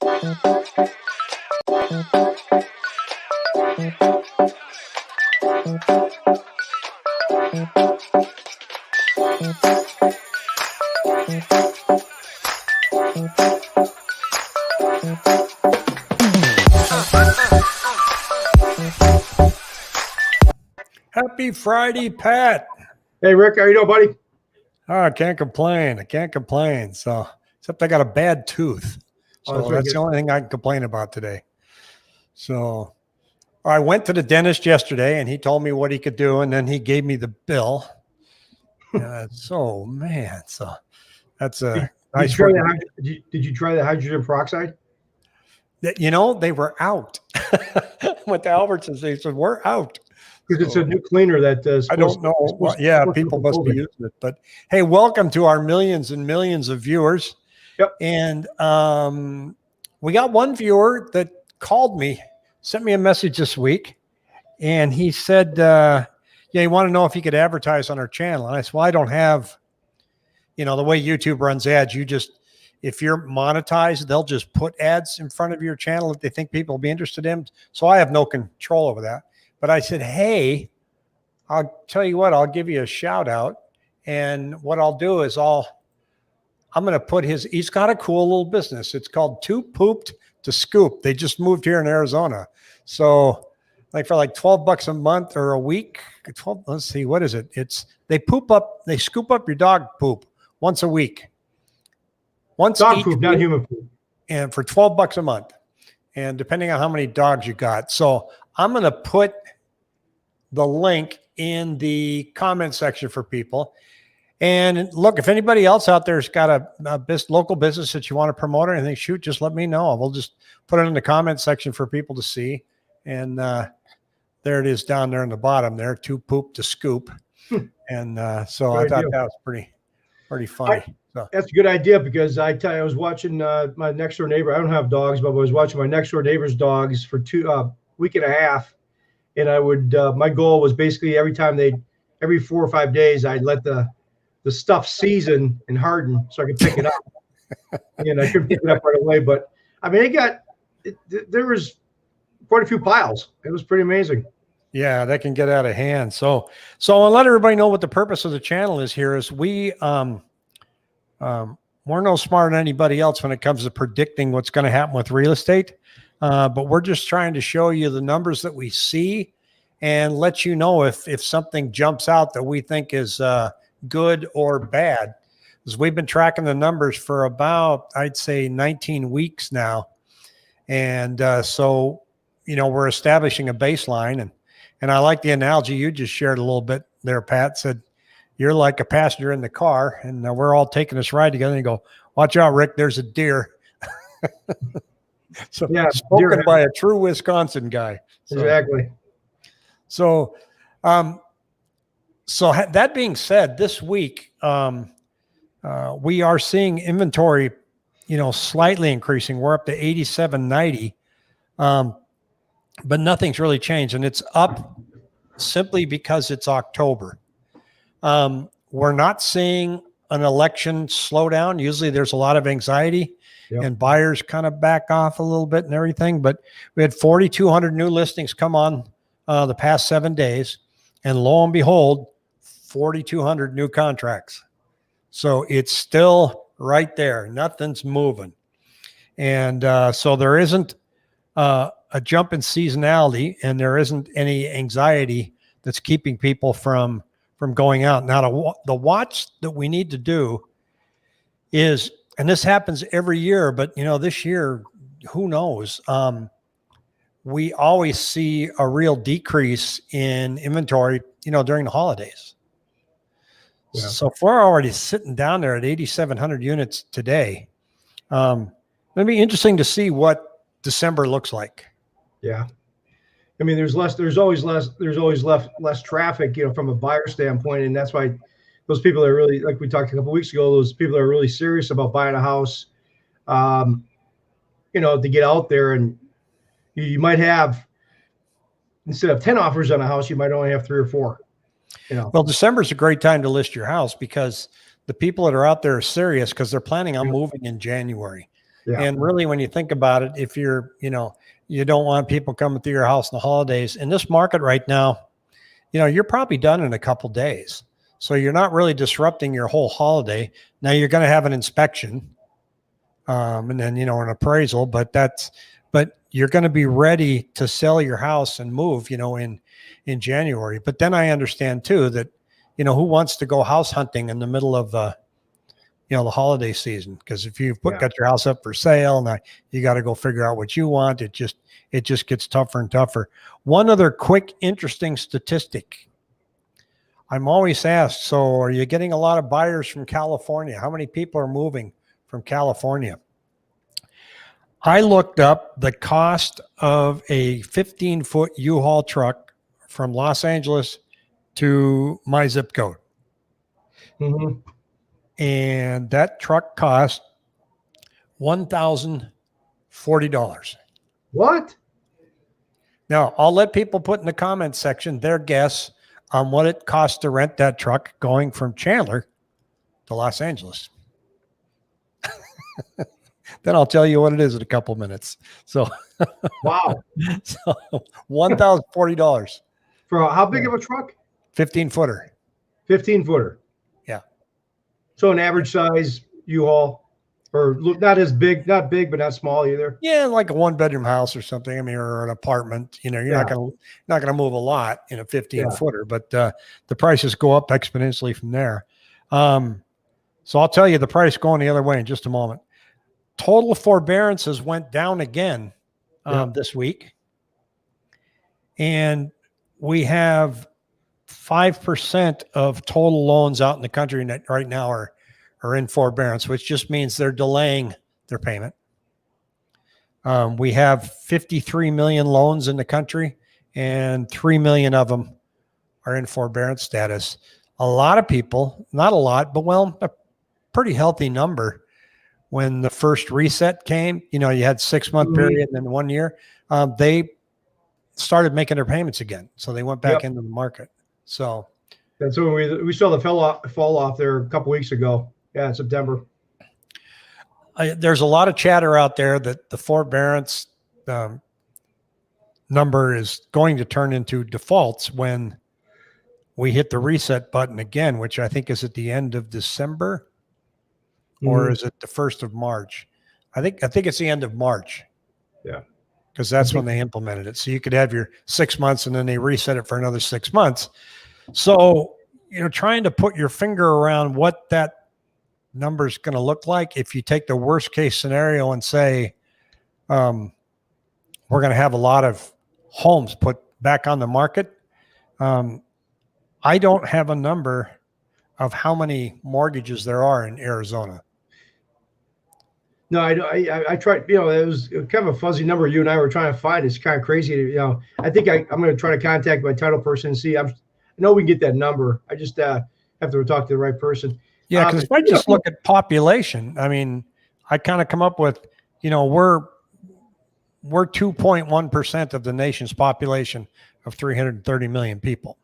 Happy Friday, Pat. Hey, Rick, how you doing, buddy? Oh, I can't complain. I can't complain. So, except I got a bad tooth. So that's the only thing I can complain about today. So I went to the dentist yesterday and he told me what he could do. And then he gave me the bill. So, man, so that's a nice. Did you try the hydrogen peroxide? You know, they were out. Went to Albertsons. They said, we're out. Because it's a new cleaner that I don't know. People must be using it. But hey, welcome to our millions and millions of viewers. Yep. And we got one viewer that called me, sent me a message this week, and he said, he wanted to know if he could advertise on our channel. And I said, well, I don't have, the way YouTube runs ads, if you're monetized, they'll just put ads in front of your channel that they think people will be interested in. So I have no control over that. But I said, hey, I'll tell you what, I'll give you a shout out. And what I'll do is I'm going to put he's got a cool little business. It's called Too Pooped to Scoop. They just moved here in Arizona. So for like $12 a month or a week, 12, let's see, what is it? They scoop up your dog poop once a week. Dog poop, not human poop. And for $12 a month. And depending on how many dogs you got. So I'm going to put the link in the comment section for people. And look, if anybody else out there's got a local business that you want to promote or anything, shoot, just let me know. We'll just put it in the comment section for people to see. And there it is down there in the bottom there, Too Poop to Scoop. And so I thought that was pretty funny. That's a good idea because I was watching my next door neighbor. I don't have dogs, but I was watching my next door neighbor's dogs for week and a half. And I would, my goal was basically every 4 or 5 days, I'd let the stuff season and harden so I could pick it up. And I couldn't pick it up right away. But I mean, there was quite a few piles. It was pretty amazing. Yeah, that can get out of hand. So I'll let everybody know what the purpose of the channel is here is we're no smarter than anybody else when it comes to predicting what's going to happen with real estate. But we're just trying to show you the numbers that we see and let you know if something jumps out that we think is good or bad. Because we've been tracking the numbers for about, I'd say, 19 weeks now. And so, we're establishing a baseline. And I like the analogy you just shared a little bit there, Pat. Said, you're like a passenger in the car, and we're all taking this ride together. And you go, watch out, Rick, there's a deer. So yeah, spoken by a true Wisconsin guy. Exactly. So that being said, this week we are seeing inventory, slightly increasing. We're up to 8790, but nothing's really changed, and it's up simply because it's October. We're not seeing an election slowdown. Usually, there's a lot of anxiety. Yep. And buyers kind of back off a little bit and everything. But we had 4,200 new listings come on the past 7 days. And lo and behold, 4,200 new contracts. So it's still right there. Nothing's moving. And so there isn't a jump in seasonality, and there isn't any anxiety that's keeping people from going out. Now, the watch that we need to do is, and this happens every year, but this year, who knows? We always see a real decrease in inventory, during the holidays. Yeah. So if we're already sitting down there at 8,700 units today, it'll be interesting to see what December looks like. Yeah. I mean, there's always less traffic, from a buyer standpoint. And that's why those people are really, like we talked a couple of weeks ago, those people are really serious about buying a house, to get out there. And you might have, instead of 10 offers on a house, you might only have 3 or 4. Well, December is a great time to list your house because the people that are out there are serious because they're planning on moving in January. Yeah. And really, when you think about it, if you're, you don't want people coming through your house in the holidays, in this market right now, you're probably done in a couple days. So you're not really disrupting your whole holiday. Now you're going to have an inspection, and then, an appraisal, but you're going to be ready to sell your house and move, in January. But then I understand too that, who wants to go house hunting in the middle of the holiday season? Because if you've got your house up for sale, now you got to go figure out what you want. It just gets tougher and tougher. One other quick, interesting statistic. I'm always asked, so are you getting a lot of buyers from California? How many people are moving from California? I looked up the cost of a 15-foot U-Haul truck from Los Angeles to my zip code. Mm-hmm. And that truck cost $1,040. What? Now, I'll let people put in the comments section their guess on what it costs to rent that truck going from Chandler to Los Angeles. Then I'll tell you what it is in a couple minutes. So, wow. So $1,040 For how big of a truck? 15-footer. 15-footer. Yeah. So an average size U-Haul, or not as big, not big, but not small either. Yeah, like a 1-bedroom house or something. I mean, or an apartment. You're not gonna move a lot in a 15-footer, but the prices go up exponentially from there. So I'll tell you the price going the other way in just a moment. Total forbearances went down again this week, and we have 5% of total loans out in the country right now are in forbearance, which just means they're delaying their payment. We have 53 million loans in the country, and 3 million of them are in forbearance status. A lot of people, not a lot, but a pretty healthy number. When the first reset came, you had 6-month period and then 1 year, they started making their payments again. So they went back into the market. So that's when we saw the fall off there a couple weeks ago. Yeah, in September. There's a lot of chatter out there that the forbearance number is going to turn into defaults when we hit the reset button again, which I think is at the end of December. Or is it the 1st of March? I think it's the end of March. Yeah. Because that's when they implemented it. So you could have your 6 months and then they reset it for another 6 months. So, trying to put your finger around what that number is going to look like if you take the worst case scenario and say, we're going to have a lot of homes put back on the market. I don't have a number of how many mortgages there are in Arizona. No, I tried, it was kind of a fuzzy number you and I were trying to find. It's kind of crazy. I think I'm going to try to contact my title person and see. I know we can get that number. I just have to talk to the right person. Yeah, because if I just look at population, I mean, I kind of come up with, we're 2.1% of the nation's population of 330 million people.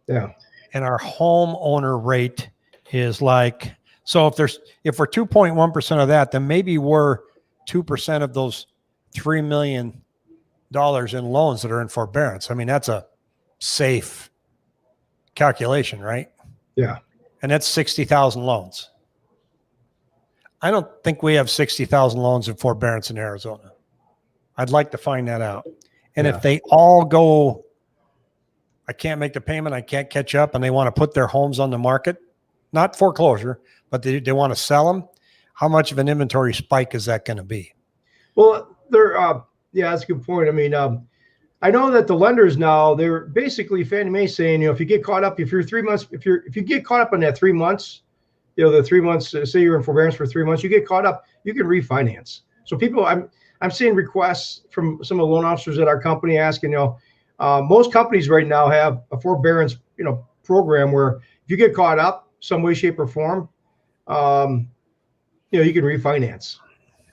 Yeah. And our homeowner rate is like, so if we're 2.1% of that, then maybe we're 2% of those $3 million in loans that are in forbearance. I mean, that's a safe calculation, right? Yeah. And that's 60,000 loans. I don't think we have 60,000 loans in forbearance in Arizona. I'd like to find that out. And if they all go, I can't make the payment, I can't catch up, and they want to put their homes on the market, not foreclosure, but they want to sell them, how much of an inventory spike is that going to be? Well, that's a good point. I mean, I know that the lenders now, they're basically Fannie Mae saying, if you get caught up, if you get caught up on that 3 months, the 3 months, say you're in forbearance for 3 months, you get caught up, you can refinance. So people, I'm seeing requests from some of the loan officers at our company asking, most companies right now have a forbearance, program where if you get caught up some way, shape, or form, you can refinance.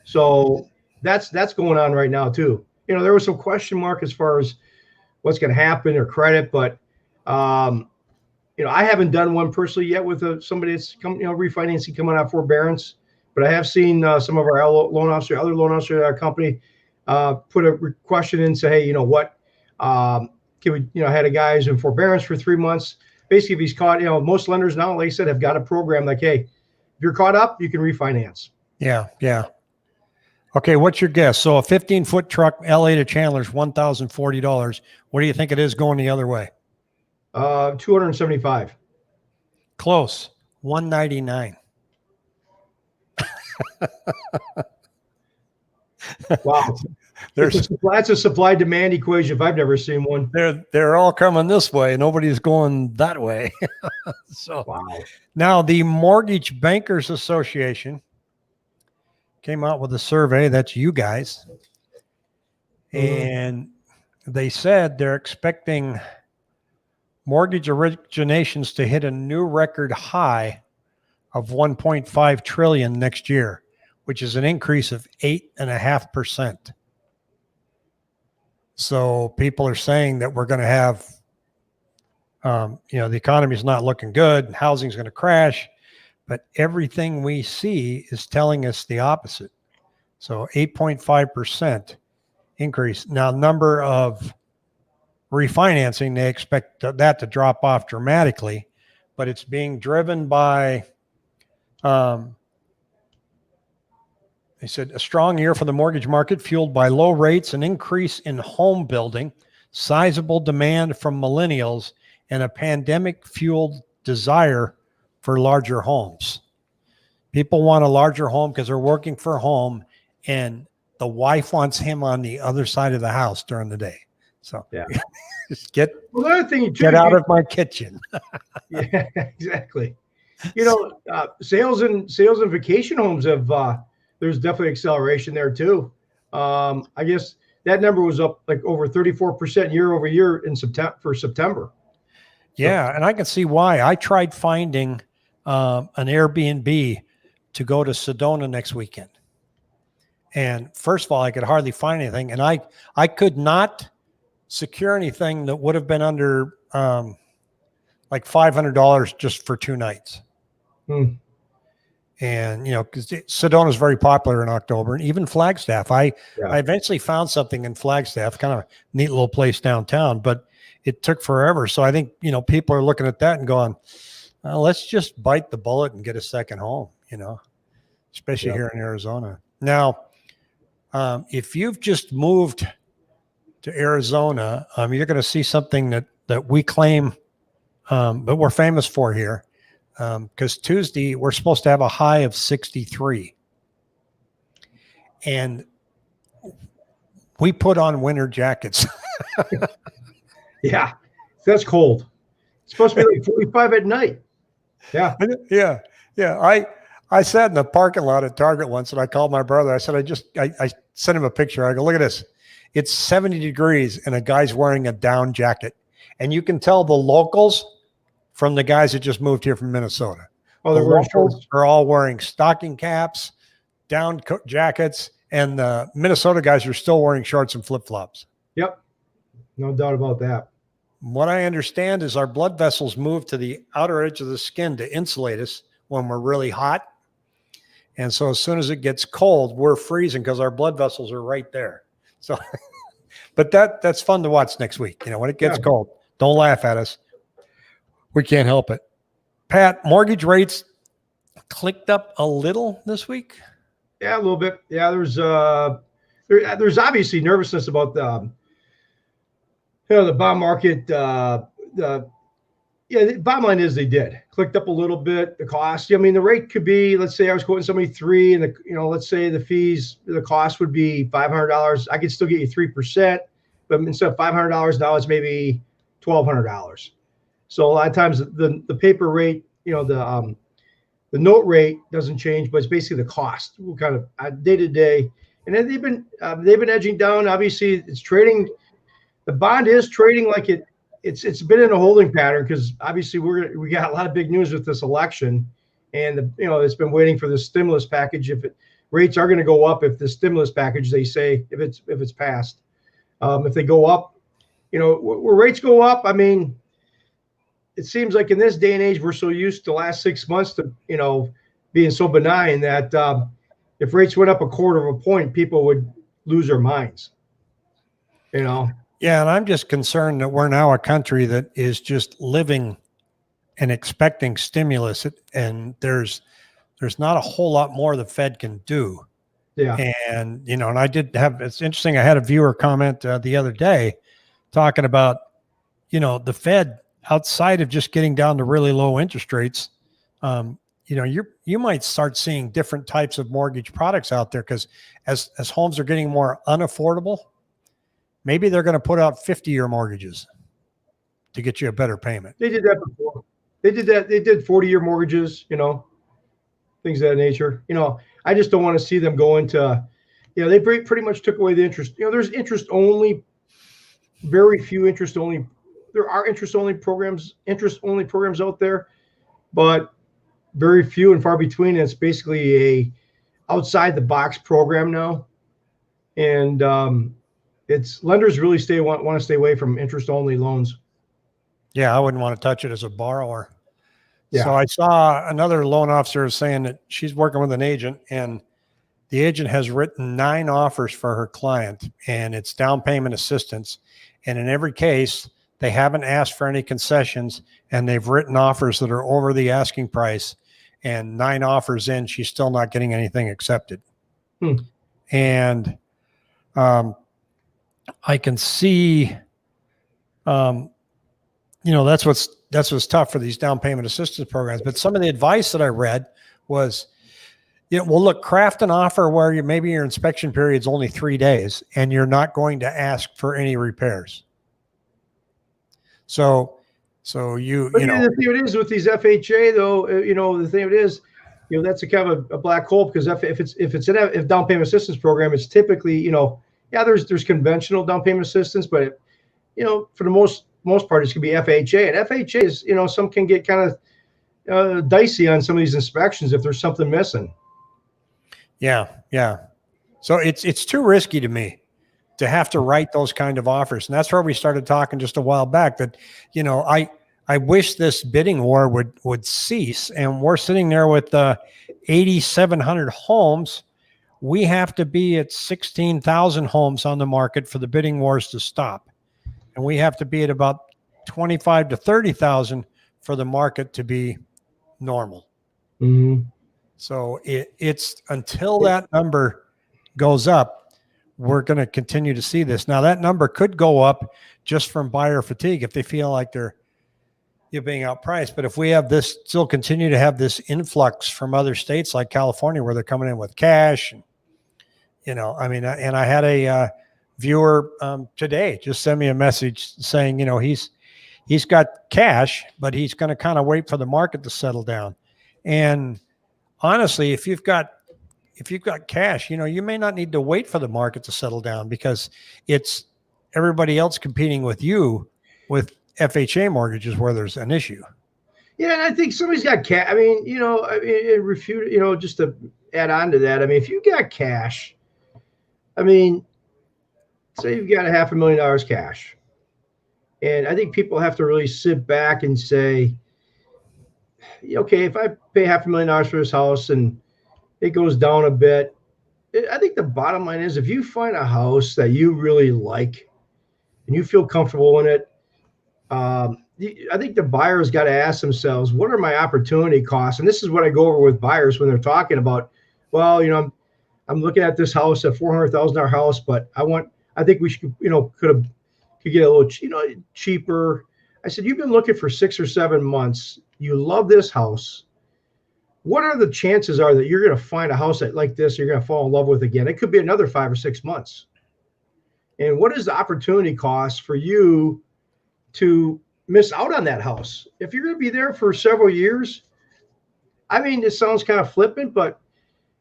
So that's going on right now too. There was some question mark as far as what's going to happen or credit, but I haven't done one personally yet with somebody that's refinancing coming out of forbearance. but I have seen some of our loan officer, other loan officers at our company, put a question in and say, hey, you know what, can we, you know, had a guy who's in forbearance for 3 months. Basically, if he's caught, you know, most lenders now, like I said, have got a program like, hey, if you're caught up, you can refinance. Yeah. Yeah. Okay. What's your guess? So a 15-foot truck, LA to Chandler's $1,040. What do you think it is going the other way? 275. Close. 199. Wow. That's a supply demand equation if I've never seen one. They're all coming this way. Nobody's going that way. So wow. Now the Mortgage Bankers Association came out with a survey. That's you guys. And they said they're expecting mortgage originations to hit a new record high of 1.5 trillion next year, which is an increase of 8.5%. So people are saying that we're going to have, you know, the economy is not looking good and housing is going to crash, but everything we see is telling us the opposite. So 8.5% increase. Now, number of refinancing, they expect that to drop off dramatically, but it's being driven by, they said a strong year for the mortgage market fueled by low rates, an increase in home building, sizable demand from millennials, and a pandemic fueled desire for larger homes. People want a larger home because they're working from home and the wife wants him on the other side of the house during the day. So yeah, just get another thing get out of my kitchen. Yeah, exactly. You know, sales and vacation homes have there's definitely acceleration there too. I guess that number was up like over 34% year over year in September. Yeah, and I can see why. I tried finding an Airbnb to go to Sedona next weekend. And first of all, I could hardly find anything. And I could not secure anything that would have been under like $500 just for 2 nights. And, you know, because Sedona is very popular in October, and even Flagstaff. I eventually found something in Flagstaff, kind of a neat little place downtown, but it took forever. So I think, you know, people are looking at that and going, let's just bite the bullet and get a second home, you know, especially here in Arizona. Now, if you've just moved to Arizona, you're going to see something that we claim, but we're famous for here. Because Tuesday we're supposed to have a high of 63, and we put on winter jackets. Yeah, that's cold. It's supposed to be like 45 at night. Yeah. I sat in the parking lot at Target once, and I called my brother. I said, I sent him a picture. I go, look at this. It's 70 degrees, and a guy's wearing a down jacket, and you can tell the locals from the guys that just moved here from Minnesota. Oh, the locals are all wearing stocking caps, down jackets, and the Minnesota guys are still wearing shorts and flip-flops. Yep. No doubt about that. What I understand is our blood vessels move to the outer edge of the skin to insulate us when we're really hot. And so as soon as it gets cold, we're freezing because our blood vessels are right there. So, but that's fun to watch next week. You know, when it gets cold, don't laugh at us. We can't help it. Pat, mortgage rates clicked up a little this week. Yeah, a little bit. Yeah, there's obviously nervousness about the bond market. The bottom line is they did clicked up a little bit. The cost, I mean, the rate could be, let's say I was quoting somebody 3, and let's say the cost would be $500. I could still get you 3%, but instead of $500, now it's maybe $1,200. So a lot of times the paper rate, the note rate doesn't change, but it's basically the cost. We'll kind of day to day, and then they've been edging down. Obviously, it's trading. The bond is trading like it's been in a holding pattern because obviously we got a lot of big news with this election, and it's been waiting for the stimulus package. If rates are going to go up, if the stimulus package, they say, if it's passed, if they go up, where rates go up, I mean, it seems like in this day and age, we're so used to the last 6 months to, being so benign that if rates went up a quarter of a point, people would lose their minds. You know. Yeah, and I'm just concerned that we're now a country that is just living and expecting stimulus, and there's not a whole lot more the Fed can do. Yeah. And and I did have. It's interesting. I had a viewer comment the other day talking about the Fed, outside of just getting down to really low interest rates. You might start seeing different types of mortgage products out there, because as homes are getting more unaffordable, maybe they're going to put out 50-year mortgages to get you a better payment. They did that before. They did that. They did 40-year mortgages, things of that nature. I just don't want to see them go into, they pretty much took away the interest. There's interest only, very few interest only. There are interest only programs out there, but very few and far between. It's basically a outside the box program now. And it's lenders really want to stay away from interest only loans. Yeah, I wouldn't want to touch it as a borrower. Yeah. So I saw another loan officer saying that she's working with an agent, and the agent has written 9 offers for her client, and it's down payment assistance. And in every case, they haven't asked for any concessions, and they've written offers that are over the asking price. And 9 offers in, she's still not getting anything accepted. And I can see, that's what's tough for these down payment assistance programs. But some of the advice that I read was, well, look, craft an offer where maybe your inspection period is only 3 days, and you're not going to ask for any repairs. So you know, the thing it is with these FHA though, the thing it is, that's a kind of a black hole, because if down payment assistance program, it's typically, there's conventional down payment assistance, but for the most part, it's gonna be FHA, and FHA is, some can get kind of dicey on some of these inspections if there's something missing. Yeah. So it's too risky to me to have to write those kind of offers. And that's where we started talking just a while back that, I wish this bidding war would cease. And we're sitting there with 8,700 homes. We have to be at 16,000 homes on the market for the bidding wars to stop. And we have to be at about 25 to 30,000 for the market to be normal. Mm-hmm. So it's until that number goes up, we're going to continue to see this. Now, that number could go up just from buyer fatigue if they feel like they're being outpriced. But if we have this, still continue to have this influx from other states like California, where they're coming in with cash, and, and I had a viewer today just send me a message saying, he's got cash, but he's going to kind of wait for the market to settle down. And honestly, if you've got cash, you may not need to wait for the market to settle down, because it's everybody else competing with you with FHA mortgages where there's an issue. Yeah, and I think somebody's got cash. Just to add on to that, if you got cash, say you've got $500,000 cash, and I think people have to really sit back and say, okay, if I pay $500,000 for this house and it goes down a bit, I think the bottom line is, if you find a house that you really like and you feel comfortable in it, I think the buyers got to ask themselves, what are my opportunity costs? And this is what I go over with buyers when they're talking about, well, I'm looking at this house, a $400,000 house, but I think we should, could get a little, cheaper. I said, you've been looking for 6 or 7 months. You love this house. What are the chances are that you're going to find a house like this you're going to fall in love with again? It could be another 5 or 6 months. And what is the opportunity cost for you to miss out on that house? If you're going to be there for several years, it sounds kind of flippant, but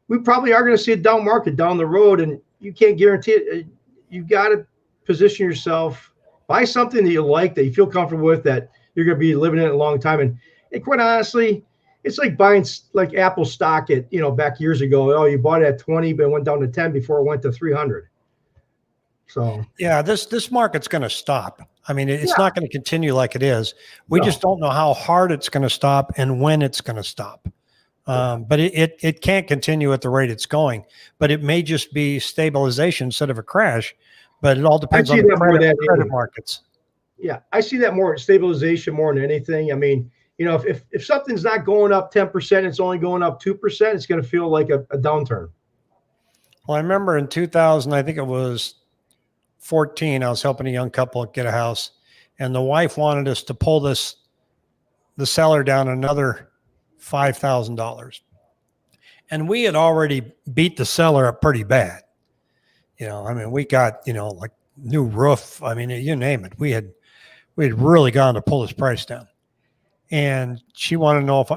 we probably are going to see a down market down the road, and you can't guarantee it. You've got to position yourself, buy something that you like, that you feel comfortable with, that you're going to be living in a long time. And quite honestly, it's like buying like Apple stock at, back years ago. Oh, you bought it at 20, but it went down to 10 before it went to 300. So yeah, this market's going to stop. It's not going to continue like it is. We just don't know how hard it's going to stop and when it's going to stop. But it can't continue at the rate it's going. But it may just be stabilization instead of a crash. But it all depends on the credit markets. Yeah, I see that more stabilization more than anything. I mean, if something's not going up 10%, it's only going up 2%, it's going to feel like a downturn. Well, I remember in 2000, I think it was 14, I was helping a young couple get a house, and the wife wanted us to pull the seller down another $5,000. And we had already beat the seller up pretty bad. I mean, we got, like new roof. I mean, you name it. We had really gone to pull his price down. And she wanted to know if,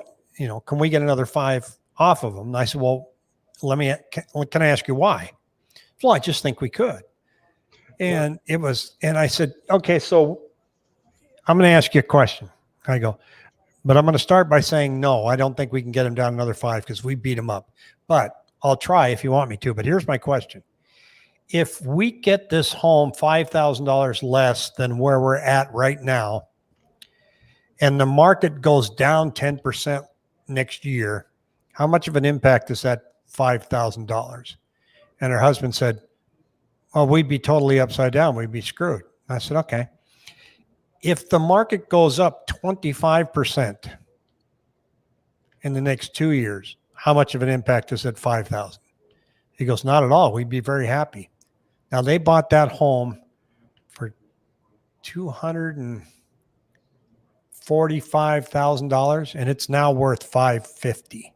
can we get another 5 off of him? And I said, well, can I ask you why? Well, I just think we could. And I said, okay, so I'm going to ask you a question. I go, but I'm going to start by saying, no, I don't think we can get him down another 5 because we beat him up, but I'll try if you want me to. But here's my question. If we get this home $5,000 less than where we're at right now, and the market goes down 10% next year, how much of an impact is that $5,000? And her husband said, well, we'd be totally upside down. We'd be screwed. I said, okay. If the market goes up 25% in the next 2 years, how much of an impact is that 5,000? He goes, not at all. We'd be very happy. Now they bought that home for $245,000 and it's now worth $550,000.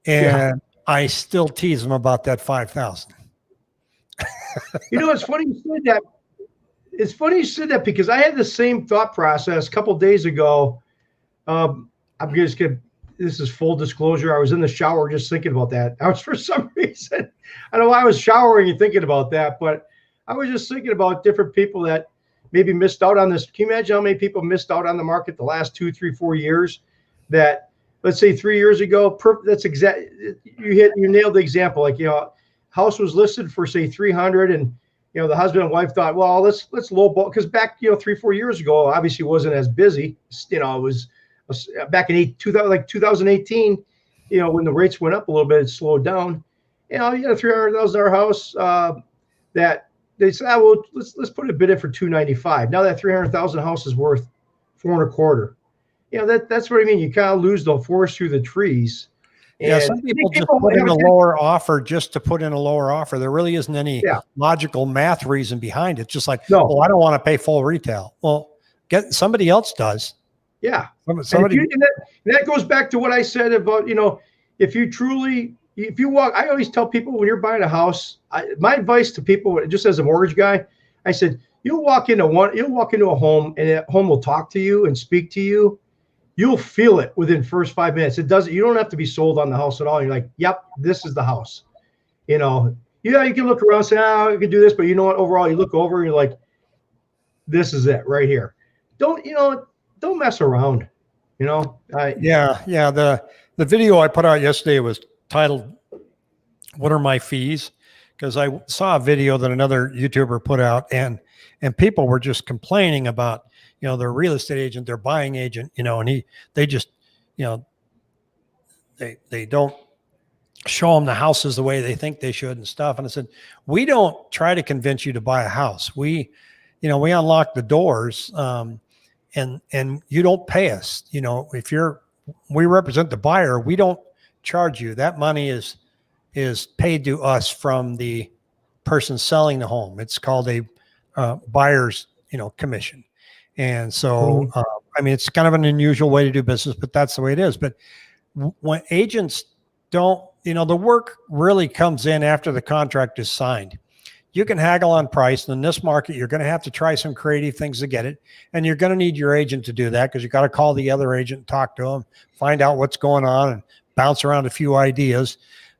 And I still tease them about that $5,000. It's funny you said that. It's funny you said that because I had the same thought process a couple of days ago. This is full disclosure. I was in the shower just thinking about that. I was, for some reason, I don't know why I was showering and thinking about that, but I was just thinking about different people that maybe missed out on this. Can you imagine how many people missed out on the market the last 2, 3, 4 years? That, let's say 3 years ago, that's exact. You nailed the example. Like, house was listed for say 300, and the husband and wife thought, well, let's lowball, because back 3, 4 years ago, obviously wasn't as busy. It was back in 2018. When the rates went up a little bit, it slowed down. You had a $300,000 house that they said, well, let's put a bid in for $295. Now that $300,000 house is worth $425. That's what I mean. You kind of lose the forest through the trees. Yeah, some people just put in a lower offer just to put in a lower offer. There really isn't any logical math reason behind it. Just like, I don't want to pay full retail. Well, somebody else does. Yeah. That goes back to what I said about, if you walk, I always tell people when you're buying a house, my advice to people, just as a mortgage guy, I said, you'll walk into a home and that home will talk to you and speak to you. You'll feel it within first 5 minutes. You don't have to be sold on the house at all. You're like, yep, this is the house. You can look around and say, I can do this, but you know what? Overall, you look over and you're like, this is it right here. Don't mess around. The video I put out yesterday was titled, "What Are My Fees?" Because I saw a video that another YouTuber put out, and people were just complaining about, their real estate agent, their buying agent, and they just, they don't show them the houses the way they think they should and stuff. And I said, we don't try to convince you to buy a house. We unlock the doors, and you don't pay us. We represent the buyer. We don't charge you. That money is paid to us from the person selling the home. It's called a buyer's, commission. And so, it's kind of an unusual way to do business, but that's the way it is. But when agents don't, the work really comes in after the contract is signed. You can haggle on price, and in this market, you're going to have to try some creative things to get it. And you're going to need your agent to do that, because you got to call the other agent, talk to them, find out what's going on, and bounce around a few ideas.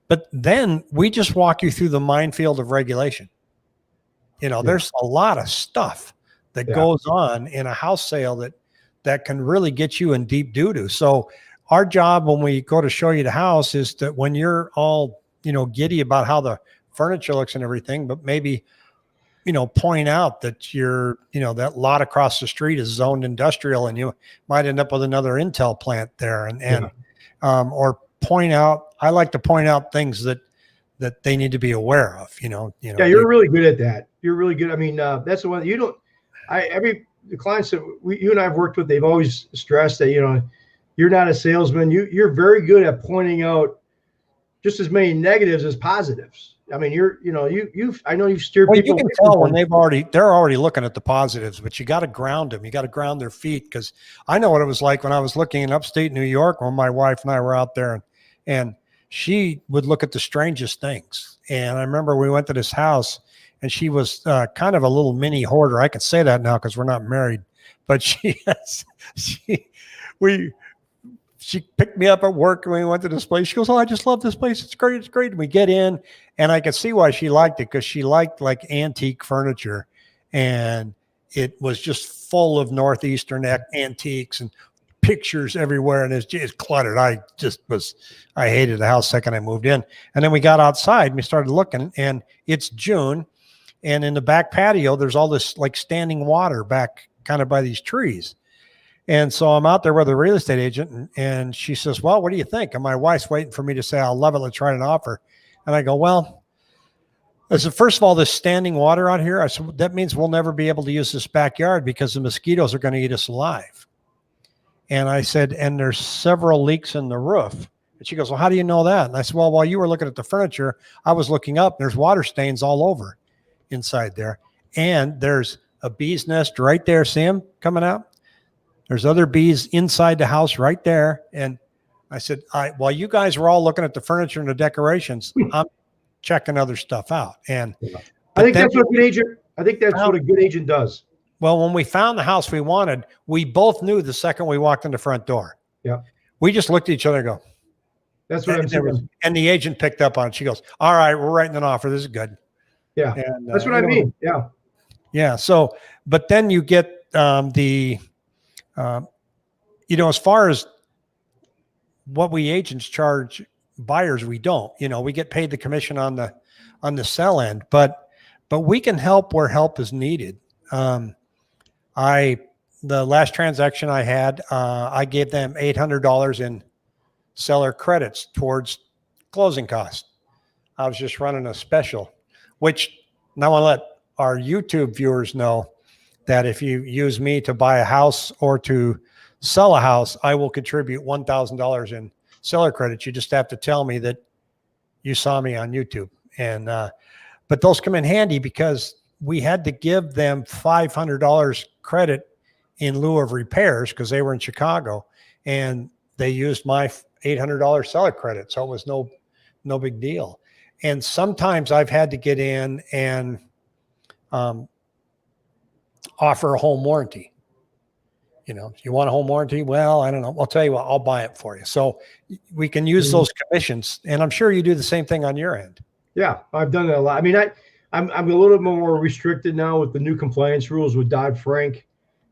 But then we just walk you through the minefield of regulation. There's a lot of stuff that goes on in a house sale that can really get you in deep doo-doo. So our job when we go to show you the house is that when you're all, giddy about how the furniture looks and everything, but maybe, point out that that lot across the street is zoned industrial, and you might end up with another Intel plant there. or point out. I like to point out things that they need to be aware of. Yeah, you're really good at that. You're really good. I mean, that's the one you don't. The clients that you and I have worked with, they've always stressed that you're not a salesman. You're very good at pointing out just as many negatives as positives. I mean, I know you've steered people. You can tell when they're already looking at the positives, but you got to ground them. You got to ground their feet, because I know what it was like when I was looking in upstate New York when my wife and I were out there, and she would look at the strangest things. And I remember we went to this house, and she was kind of a little mini hoarder. I can say that now because we're not married, but she picked me up at work and we went to this place. She goes, "Oh, I just love this place. It's great. It's great." And we get in, and I could see why she liked it, because she liked like antique furniture, and it was just full of Northeastern antiques and pictures everywhere. And it's cluttered. I hated the house the second I moved in. And then we got outside and we started looking, and it's June. And in the back patio, there's all this like standing water back kind of by these trees. And so I'm out there with a real estate agent, and she says, "Well, what do you think?" And my wife's waiting for me to say, "I'll love it. Let's write an offer." And I go, "Well," I said, "first of all, this standing water out here," I said, "that means we'll never be able to use this backyard because the mosquitoes are going to eat us alive." And I said, "And there's several leaks in the roof." And she goes, "Well, how do you know that?" And I said, "Well, while you were looking at the furniture, I was looking up. There's water stains all over inside there. And there's a bee's nest right there. See them coming out? There's other bees inside the house right there." And I said, "While you guys were all looking at the furniture and the decorations, I'm checking other stuff out." And I think that's what a good agent does. Well, when we found the house we wanted, we both knew the second we walked in the front door. Yeah. We just looked at each other and go, "That's what I'm saying." And the agent picked up on it. She goes, "All right, we're writing an offer. This is good." Yeah. And, that's what I mean. Yeah. Yeah. So, but then you get as far as what we agents charge buyers, we don't. We get paid the commission on the sell end, but we can help where help is needed. The last transaction I had, I gave them $800 in seller credits towards closing costs. I was just running a special, which now I want to let our YouTube viewers know that if you use me to buy a house or to sell a house, I will contribute $1,000 in seller credits. You just have to tell me that you saw me on YouTube. And, but those come in handy because we had to give them $500 credit in lieu of repairs because they were in Chicago, and they used my $800 seller credit. So it was no big deal. And sometimes I've had to get in and offer a home warranty. You want a home warranty? Well, I don't know. I'll tell you what, I'll buy it for you. So we can use those commissions, and I'm sure you do the same thing on your end. Yeah, I've done it a lot. I mean, I'm a little bit more restricted now with the new compliance rules with Dodd-Frank,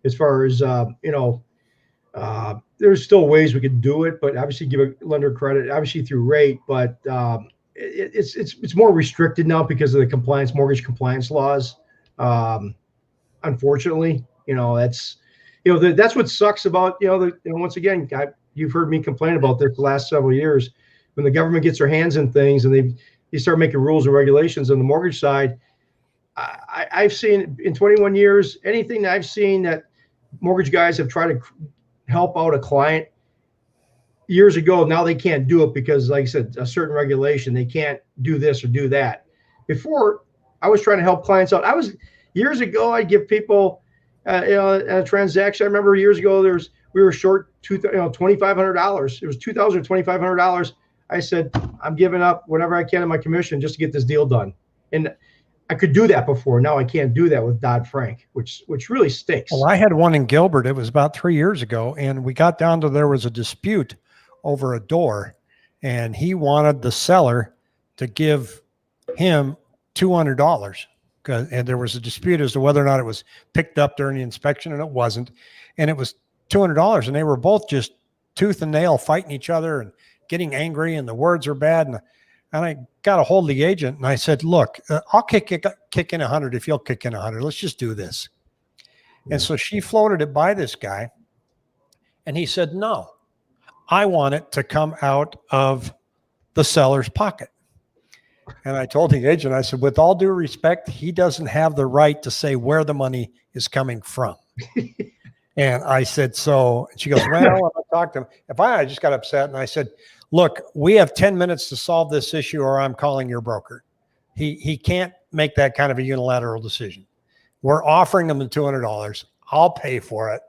as far as there's still ways we could do it, but obviously give a lender credit, obviously through rate, but it's more restricted now because of the mortgage compliance laws. Unfortunately, that's what sucks about, once again, you've heard me complain about this the last several years. When the government gets their hands in things and you start making rules and regulations on the mortgage side, I've seen in 21 years, anything that I've seen that mortgage guys have tried to help out a client years ago, now they can't do it because, like I said, a certain regulation, they can't do this or do that. Before, I was trying to help clients out. Years ago, I'd give people a transaction. I remember years ago, we were short $2,500. It was $2,000 or $2,500. I said, I'm giving up whatever I can in my commission just to get this deal done. And I could do that before. Now I can't do that with Dodd-Frank, which really stinks. Well, I had one in Gilbert. It was about 3 years ago, and we got down to there was a dispute over a door, and he wanted the seller to give him $200. And there was a dispute as to whether or not it was picked up during the inspection, and it wasn't. And it was $200, and they were both just tooth and nail fighting each other and getting angry, and the words are bad. And I got a hold of the agent, and I said, "Look, I'll kick in 100 if you'll kick in 100. Let's just do this." And so she floated it by this guy, and he said, "No, I want it to come out of the seller's pocket. And I told the agent, I said, with all due respect, he doesn't have the right to say where the money is coming from. And I said, so, and she goes, well, I talked to him. I just got upset and I said, look, we have 10 minutes to solve this issue or I'm calling your broker. He can't make that kind of a unilateral decision. We're offering him the $200. I'll pay for it.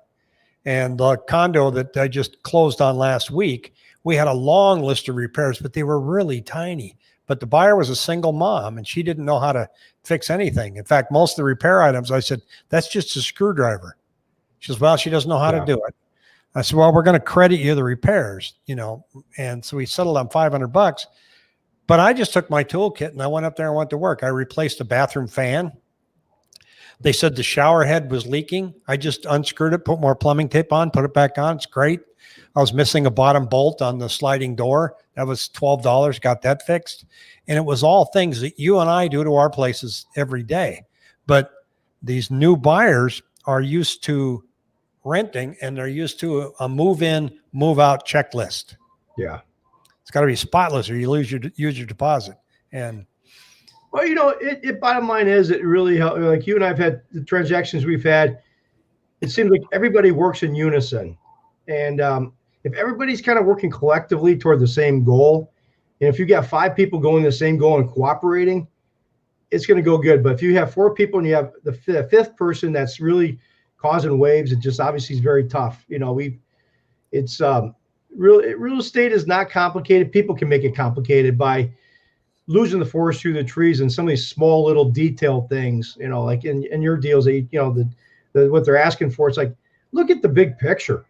And the condo that I just closed on last week, we had a long list of repairs, but they were really tiny. But the buyer was a single mom and she didn't know how to fix anything. In fact, most of the repair items, I said, that's just a screwdriver. She says, well, she doesn't know how to do it. I said, well, we're going to credit you the repairs, and so we settled on $500, but I just took my toolkit and I went up there and went to work. I replaced the bathroom fan. They said the shower head was leaking. I just unscrewed it, put more plumbing tape on, put it back on. It's great. I was missing a bottom bolt on the sliding door. That was $12, got that fixed. And it was all things that you and I do to our places every day. But these new buyers are used to renting and they're used to a move in, move out checklist. Yeah. It's got to be spotless or you use your deposit. And well, it bottom line is it really helped. Like you and I've had the transactions we've had. It seems like everybody works in unison. And if everybody's kind of working collectively toward the same goal, and if you got 5 people going the same goal and cooperating, it's going to go good. But if you have 4 people and you have the 5th person that's really causing waves, it just obviously is very tough. It's real estate is not complicated. People can make it complicated by losing the forest through the trees and some of these small little detailed things, like in your deals, what they're asking for. It's like, look at the big picture.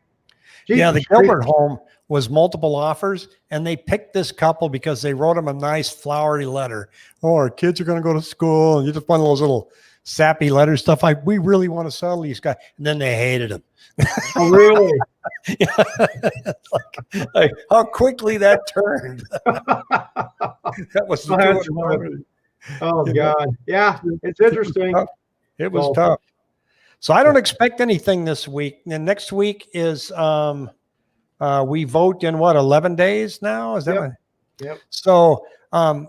Jesus yeah, the Gilbert home was multiple offers, and they picked this couple because they wrote them a nice flowery letter. Oh, our kids are going to go to school, and you just one of those little sappy letter stuff. We really want to sell these guys, and then they hated him. Oh, really? like how quickly that turned. That was the oh God, yeah, it's interesting. It was tough. So I don't expect anything this week. And next week is we vote in 11 days now? Is that yep. right? Yep. So and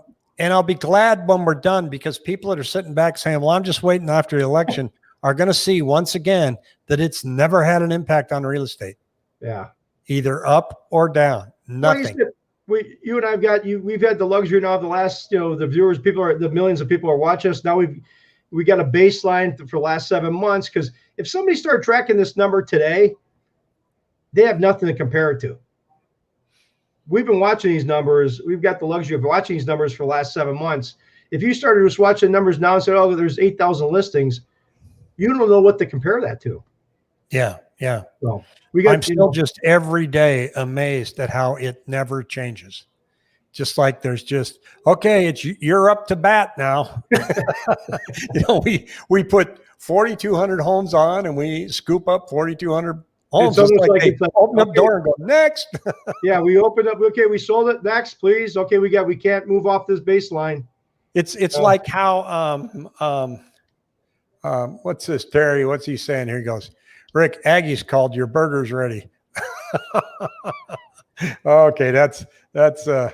I'll be glad when we're done because people that are sitting back saying, well, I'm just waiting after the election are going to see once again that it's never had an impact on real estate. Yeah. Either up or down. Nothing. Well, you and I've got you. We've had the luxury now of the last, the viewers, the millions of people are watching us. Now we got a baseline for the last 7 months, because if somebody started tracking this number today, they have nothing to compare it to. We've been watching these numbers. We've got the luxury of watching these numbers for the last 7 months. If you started just watching numbers now and said, oh, there's 8,000 listings, you don't know what to compare that to. Yeah. Yeah. So I'm still just every day amazed at how it never changes. Just like there's just, okay, you're up to bat now. We put 4,200 homes on and we scoop up 4,200 homes. It's like they open up door and go next. Yeah, we opened up. Okay, we sold it. Next, please. Okay, we can't move off this baseline. It's like how what's this, Terry? What's he saying here? He goes, Rick, Aggie's called. Your burger's ready. Okay, that's that's an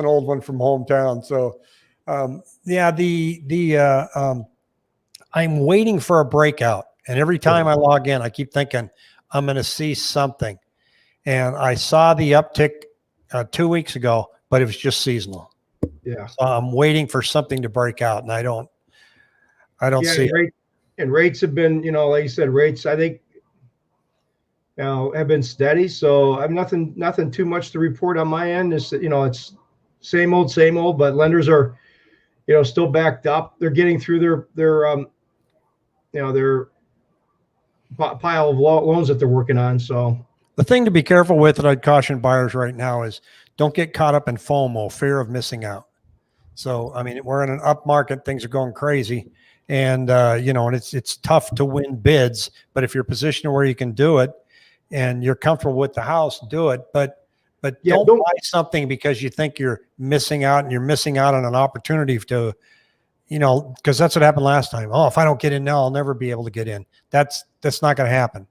old one from hometown. So I'm waiting for a breakout, and every time I log in, I keep thinking I'm going to see something. And I saw the uptick 2 weeks ago, but it was just seasonal. Yeah. So I'm waiting for something to break out, and I don't see it. And rates have been, like you said, rates, I think, have been steady. So I'm nothing too much to report on my end. It's same old, but lenders are, still backed up. They're getting through their pile of loans that they're working on. So the thing to be careful with that I'd caution buyers right now is don't get caught up in FOMO, fear of missing out. So, I mean, we're in an up market, things are going crazy. And, and it's tough to win bids, but if you're positioned where you can do it and you're comfortable with the house, do it. But don't buy something because you think you're missing out and you're missing out on an opportunity to, because that's what happened last time. Oh, if I don't get in now, I'll never be able to get in. That's not going to happen.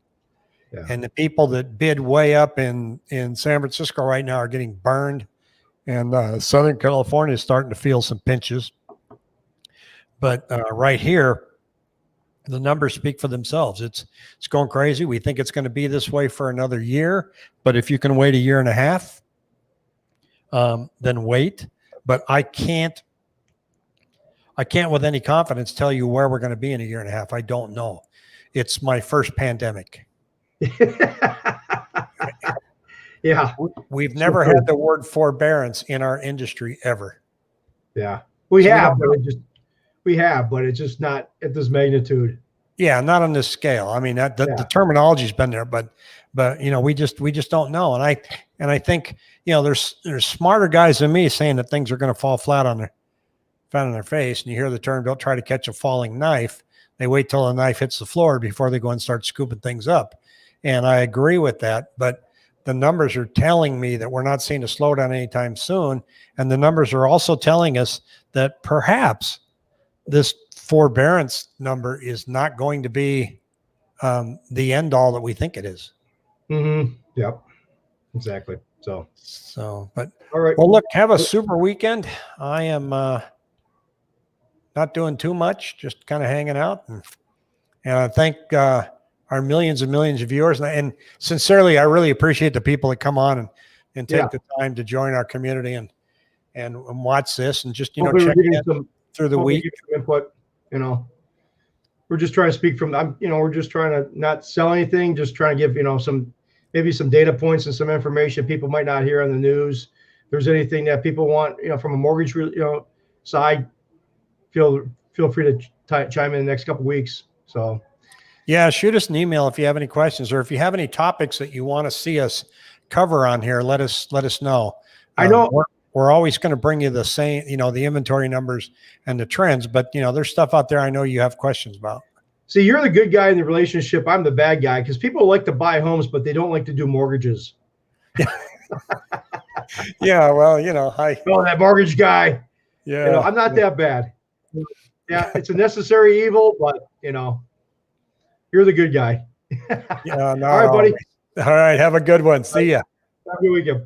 Yeah. And the people that bid way up in San Francisco right now are getting burned. And Southern California is starting to feel some pinches. But right here, the numbers speak for themselves. It's going crazy. We think it's going to be this way for another year. But if you can wait a year and a half, then wait. But I can't with any confidence tell you where we're going to be in a year and a half. I don't know. It's my first pandemic. Yeah. We've never had the word forbearance in our industry ever. Yeah. We have, but it's just not at this magnitude. Yeah, not on this scale. I mean, the terminology's been there, but we just don't know. And I think, there's smarter guys than me saying that things are going to fall flat on their face. And you hear the term, don't try to catch a falling knife. They wait till the knife hits the floor before they go and start scooping things up. And I agree with that, but the numbers are telling me that we're not seeing a slowdown anytime soon. And the numbers are also telling us that perhaps this forbearance number is not going to be the end all that we think it is. Mm-hmm. Yep. Exactly. But all right. Well, look, have a super weekend. I am not doing too much, just kind of hanging out. And I thank our millions and millions of viewers. And sincerely, I really appreciate the people that come on and take the time to join our community and watch this and just, check in through the week. Input, we're just trying to speak from, we're just trying to not sell anything, just trying to give, maybe some data points and some information people might not hear on the news. If there's anything that people want, from a mortgage, side, feel free to chime in the next couple of weeks. So, yeah, shoot us an email if you have any questions, or if you have any topics that you want to see us cover on here, let us know. I know we're always going to bring you the same, the inventory numbers and the trends, but there's stuff out there I know you have questions about. See, you're the good guy in the relationship. I'm the bad guy because people like to buy homes, but they don't like to do mortgages. Yeah, well, that mortgage guy. Yeah, I'm not that bad. Yeah, it's a necessary evil, but you're the good guy. Yeah, all right, buddy. All right, have a good one. See ya. Have a good weekend.